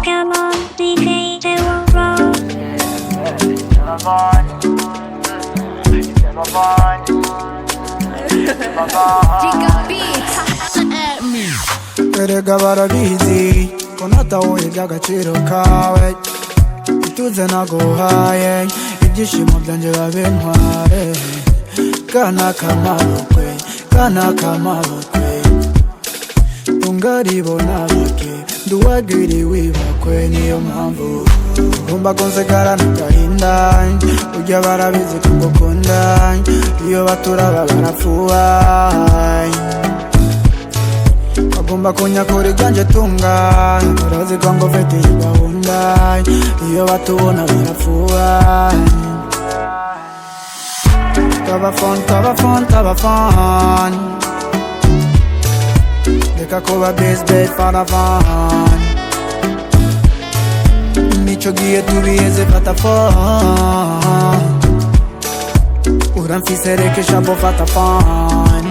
Come on, DJ, they will roll. Giga Beats. Erega barabizi ko natahuye iby'agaciro kawe, ituze naguhaye ibyishimo byanjye babintware. Kana kamabukwe, kana kamabukwe, tungaribona bake nduwagiriwe ibakwe. Niyo mpamvu ugomba kunsekara n'agahinda, ujya barabizi ko ngukunda, iyo baturaba barapfuba. Bagomba kunyakura ibyanje tunga, barazi ko ngufitiye gahunda, iyo batubona barapfuba. Tabafon, tabafon, tabafon, reka kuba best faravan, nico gihe tubiheze fata phone, uramfise reka shabo fata phone.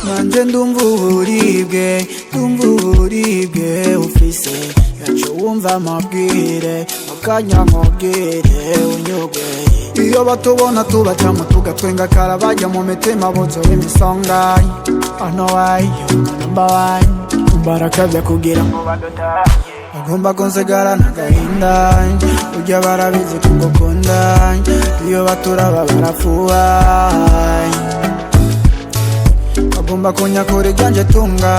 Nanje ndumva uburibwe, ndumva uburibwe ufise, yaco wumva amabwire, mukanya nkubwire unyugwe. Iyo batubona tubacamo tugatwenga kara bajya mu mitima botso b'imisonga. I know why you're my number one, barakabya kugira ngo badutaye. Bagomba kunsekara n'agahinda, ujya barabizi ko ngukunda, iyo baturaba barapfuba. Bagomba kunyakura ibyanje tunga,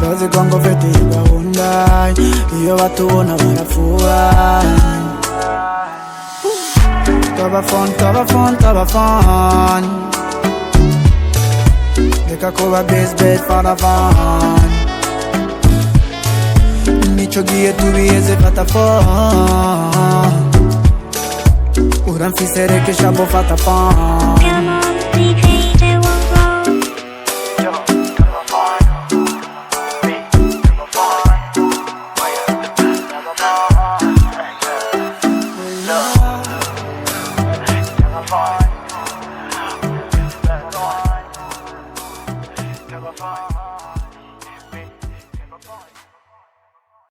barazi ko ngufitiye gahunda, iyo batubona barapfuba. Tabafon, tabafon, tabafon, reka kuba best faravan, nico gihe tubiheze fata phone, uramfise reka shabo fata phone.